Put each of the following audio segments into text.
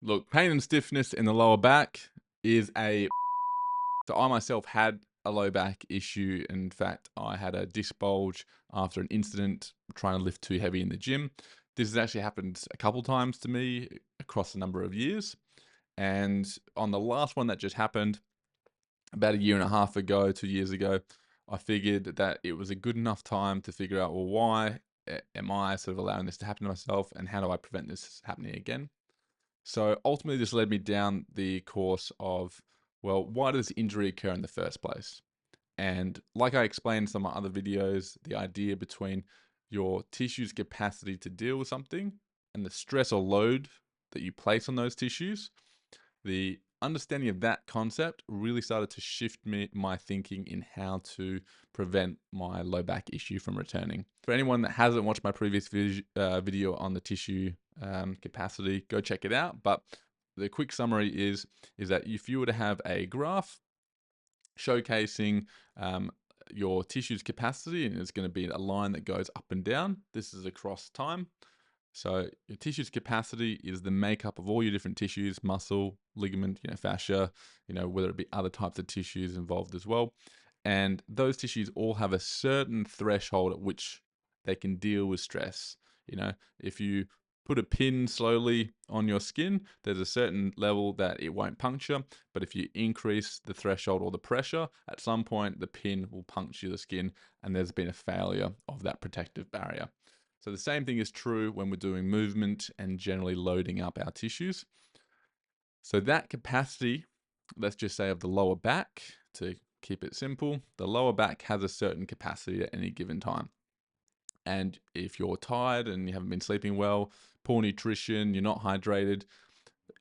Look, pain and stiffness in the lower back is a. So I myself had a low back issue. In fact, I had a disc bulge after an incident trying to lift too heavy in the gym. This has actually happened a couple times to me across a number of years. And on the last one that just happened about a year and a half ago, 2 years ago, I figured that it was a good enough time to figure out, well, why am I sort of allowing this to happen to myself, and how do I prevent this happening again? So ultimately, this led me down the course of, well, why does injury occur in the first place? And like I explained in some other videos, the idea between your tissue's capacity to deal with something and the stress or load that you place on those tissues, the understanding of that concept really started to shift my thinking in how to prevent my low back issue from returning. For anyone that hasn't watched my previous video on the tissue capacity, go check it out. But the quick summary is that if you were to have a graph showcasing your tissue's capacity, and it's going to be a line that goes up and down, this is across time. So your tissue's capacity is the makeup of all your different tissues, muscle, ligament, fascia, whether it be other types of tissues involved as well. And those tissues all have a certain threshold at which they can deal with stress. If you put a pin slowly on your skin, there's a certain level that it won't puncture. But if you increase the threshold or the pressure, at some point the pin will puncture the skin, and there's been a failure of that protective barrier. So the same thing is true when we're doing movement and generally loading up our tissues. So that capacity, let's just say of the lower back, to keep it simple, the lower back has a certain capacity at any given time. And if you're tired and you haven't been sleeping well, poor nutrition, you're not hydrated,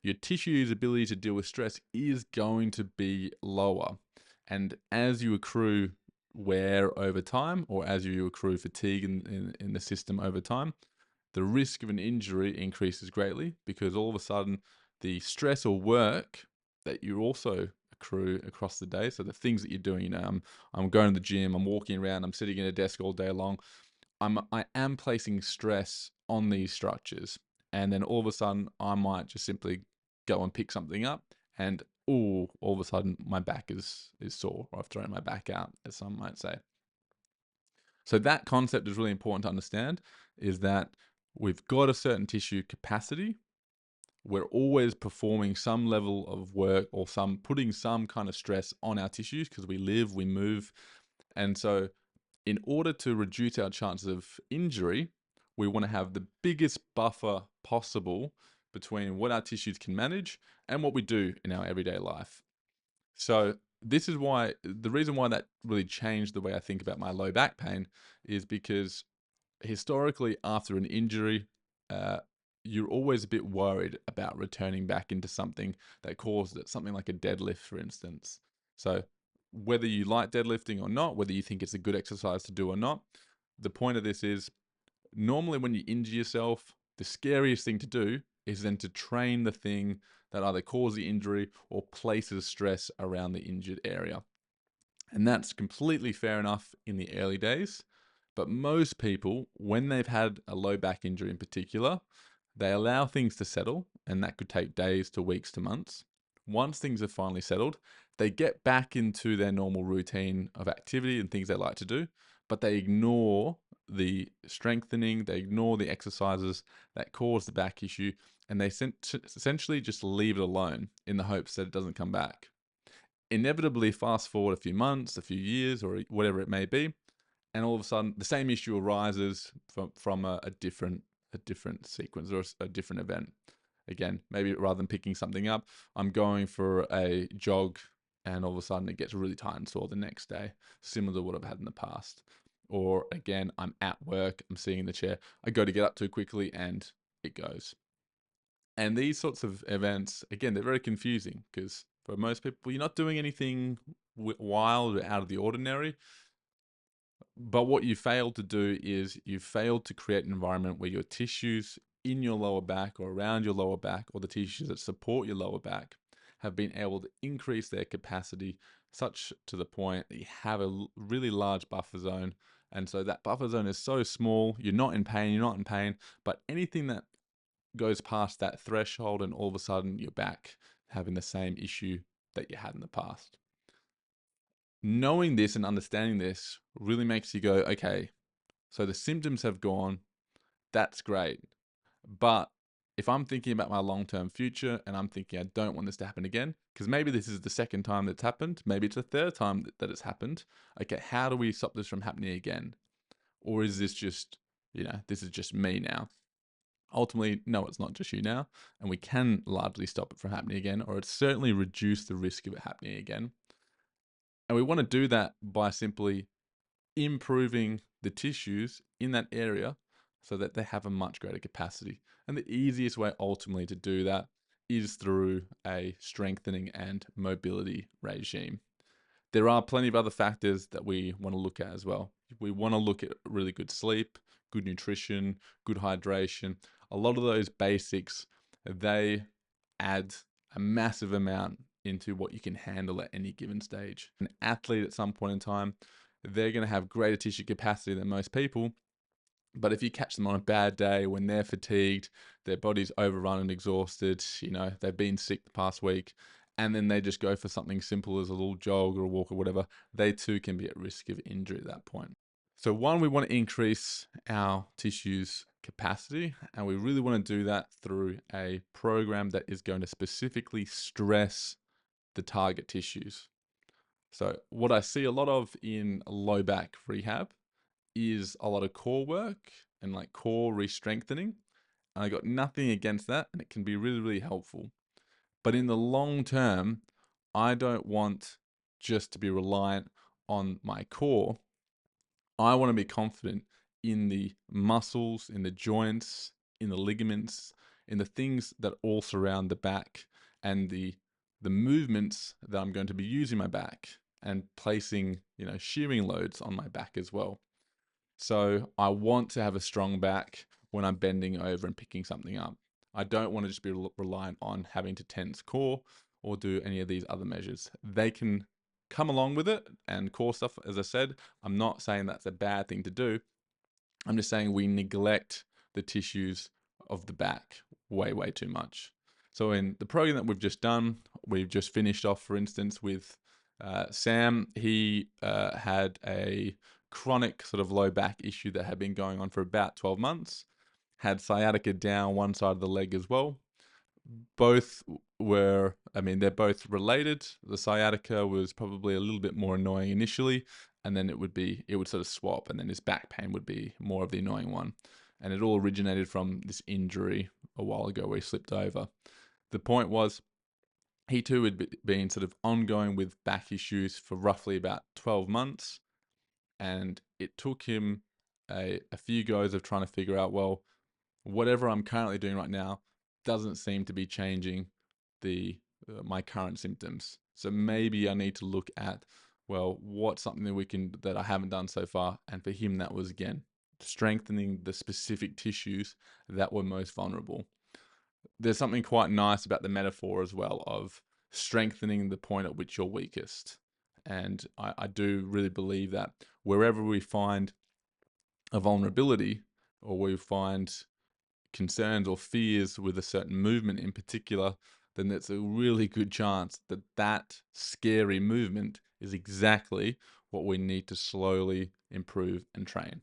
your tissue's ability to deal with stress is going to be lower. And as you accrue wear over time, or as you accrue fatigue in the system over time, the risk of an injury increases greatly, because all of a sudden the stress or work that you also accrue across the day, so the things that you're doing, I'm going to the gym, I'm walking around, I'm sitting in a desk all day long, I am placing stress on these structures. And then all of a sudden I might just simply go and pick something up, and all of a sudden my back is sore, or I've thrown my back out, as some might say. So that concept is really important to understand, is that we've got a certain tissue capacity. We're always performing some level of work, or putting some kind of stress on our tissues, because we live, we move. And so in order to reduce our chances of injury, we want to have the biggest buffer possible between what our tissues can manage and what we do in our everyday life. So this is why, the reason why that really changed the way I think about my low back pain is because historically, after an injury, uh, you're always a bit worried about returning back into something that caused it, something like a deadlift, for instance. So whether you like deadlifting or not, whether you think it's a good exercise to do or not, the point of this is, normally when you injure yourself, the scariest thing to do is then to train the thing that either caused the injury or places stress around the injured area. And that's completely fair enough in the early days. But most people, when they've had a low back injury in particular, they allow things to settle, and that could take days to weeks to months. Once things are finally settled, they get back into their normal routine of activity and things they like to do, but they ignore the strengthening, they ignore the exercises that cause the back issue, and they essentially just leave it alone in the hopes that it doesn't come back. Inevitably, fast forward a few months, a few years, or whatever it may be, and all of a sudden the same issue arises from a different sequence, or a different event. Again, maybe rather than picking something up, I'm going for a jog, and all of a sudden it gets really tight and sore the next day, similar to what I've had in the past. Or again, I'm at work, I'm sitting in the chair, I go to get up too quickly and it goes. And these sorts of events, again, they're very confusing, because for most people, you're not doing anything wild or out of the ordinary. But what you failed to do is you failed to create an environment where your tissues in your lower back, or around your lower back, or the tissues that support your lower back, have been able to increase their capacity such to the point that you have a really large buffer zone. And so that buffer zone is so small, you're not in pain, but anything that goes past that threshold and all of a sudden you're back having the same issue that you had in the past. Knowing this and understanding this really makes you go, okay, so the symptoms have gone, that's great. But if I'm thinking about my long-term future and I'm thinking I don't want this to happen again, because maybe this is the second time that's happened, maybe it's the third time that it's happened. Okay, how do we stop this from happening again? Or is this just, this is just me now? Ultimately, no, it's not just you now, and we can largely stop it from happening again, or it's certainly reduce the risk of it happening again. And we want to do that by simply improving the tissues in that area so that they have a much greater capacity. And the easiest way ultimately to do that is through a strengthening and mobility regime. There are plenty of other factors that we want to look at as well. We want to look at really good sleep, good nutrition, good hydration. A lot of those basics, they add a massive amount into what you can handle at any given stage. An athlete at some point in time, they're going to have greater tissue capacity than most people. But if you catch them on a bad day when they're fatigued, their body's overrun and exhausted, they've been sick the past week, and then they just go for something simple as a little jog or a walk or whatever, they too can be at risk of injury at that point. So one, we want to increase our tissues capacity, and we really want to do that through a program that is going to specifically stress the target tissues. So what I see a lot of in low back rehab is a lot of core work and like core re-strengthening. And I got nothing against that, and it can be really, really helpful. But in the long term, I don't want just to be reliant on my core. I want to be confident in the muscles, in the joints, in the ligaments, in the things that all surround the back and the movements that I'm going to be using my back and placing, shearing loads on my back as well. So I want to have a strong back when I'm bending over and picking something up. I don't want to just be reliant on having to tense core or do any of these other measures. They can come along with it, and core stuff, as I said, I'm not saying that's a bad thing to do. I'm just saying we neglect the tissues of the back way, way too much. So in the program that we've just done, we've just finished off, for instance, with Sam. He had a chronic sort of low back issue that had been going on for about 12 months, had sciatica down one side of the leg as well. Both were, they're both related. The sciatica was probably a little bit more annoying initially, and then it would sort of swap, and then his back pain would be more of the annoying one. And it all originated from this injury a while ago where he slipped over. The point was, he too had been sort of ongoing with back issues for roughly about 12 months. And it took him a few goes of trying to figure out, well, whatever I'm currently doing right now doesn't seem to be changing my current symptoms. So maybe I need to look at, well, what's something that I haven't done so far? And for him, that was, again, strengthening the specific tissues that were most vulnerable. There's something quite nice about the metaphor as well of strengthening the point at which you're weakest. And I do really believe that wherever we find a vulnerability, or we find concerns or fears with a certain movement in particular, then there's a really good chance that that scary movement is exactly what we need to slowly improve and train.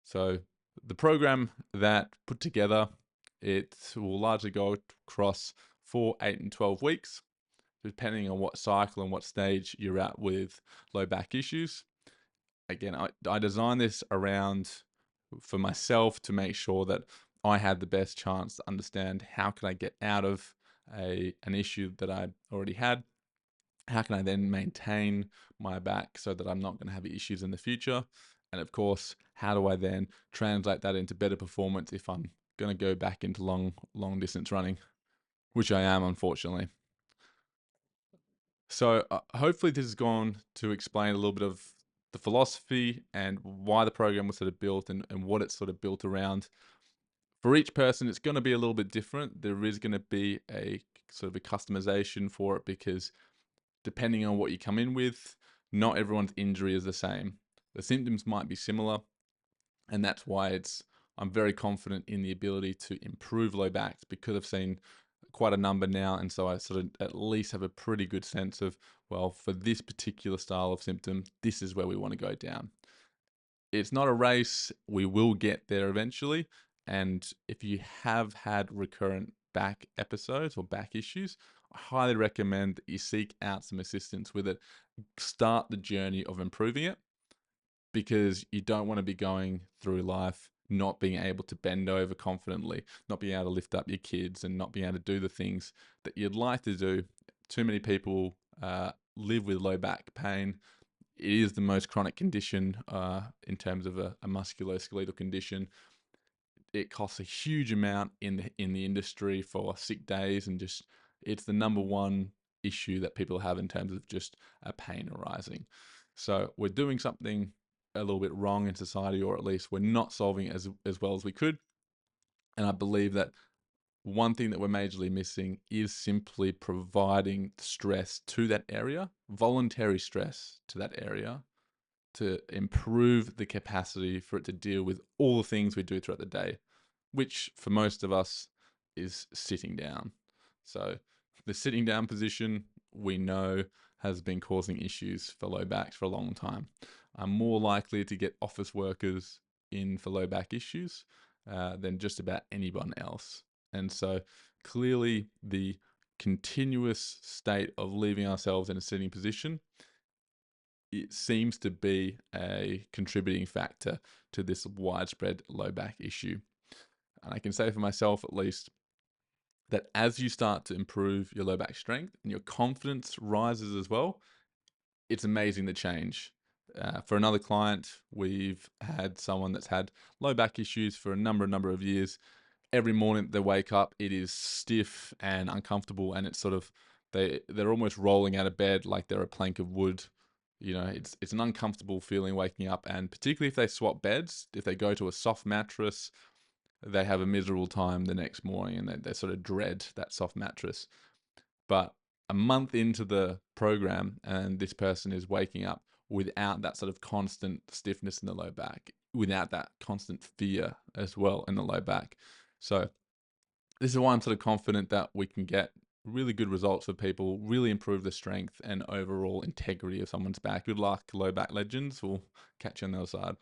So the program that put together, it will largely go across 4, 8, and 12 weeks, depending on what cycle and what stage you're at with low back issues. Again, I designed this around for myself to make sure that I had the best chance to understand how can I get out of an issue that I already had. How can I then maintain my back so that I'm not going to have issues in the future? And of course, how do I then translate that into better performance if I'm going to go back into long distance running, which I am, unfortunately. So hopefully this has gone to explain a little bit of the philosophy and why the program was sort of built and what it's sort of built around. For each person, it's going to be a little bit different. There is going to be a sort of a customization for it, because depending on what you come in with, not everyone's injury is the same. The symptoms might be similar, and that's why it's I'm very confident in the ability to improve low backs because I've seen quite a number now. And so I sort of at least have a pretty good sense of, well, for this particular style of symptom, this is where we want to go down. It's not a race. We will get there eventually. And if you have had recurrent back episodes or back issues, I highly recommend that you seek out some assistance with it. Start the journey of improving it, because you don't want to be going through life not being able to bend over confidently, not being able to lift up your kids, and not being able to do the things that you'd like to do. Too many people live with low back pain. It is the most chronic condition in terms of a musculoskeletal condition. It costs a huge amount in the industry for sick days, and just it's the number one issue that people have in terms of just a pain arising. So we're doing something a little bit wrong in society, or at least we're not solving it as well as we could. And I believe that one thing that we're majorly missing is simply providing stress to that area, voluntary stress to that area, to improve the capacity for it to deal with all the things we do throughout the day, which for most of us is sitting down. So the sitting down position, we know, has been causing issues for low backs for a long time. I'm more likely to get office workers in for low back issues than just about anyone else. And so clearly the continuous state of leaving ourselves in a sitting position, it seems to be a contributing factor to this widespread low back issue. And I can say for myself, at least, that as you start to improve your low back strength and your confidence rises as well, it's amazing the change. For another client, we've had someone that's had low back issues for a number of years. Every morning they wake up, it is stiff and uncomfortable, and it's sort of they're almost rolling out of bed like they're a plank of wood. You know, it's an uncomfortable feeling waking up, and particularly if they swap beds, if they go to a soft mattress, they have a miserable time the next morning, and they sort of dread that soft mattress. But a month into the program, and this person is waking up without that sort of constant stiffness in the low back, without that constant fear as well in the low back. So this is why I'm sort of confident that we can get really good results for people, really improve the strength and overall integrity of someone's back. Good luck, low back legends. We'll catch you on the other side.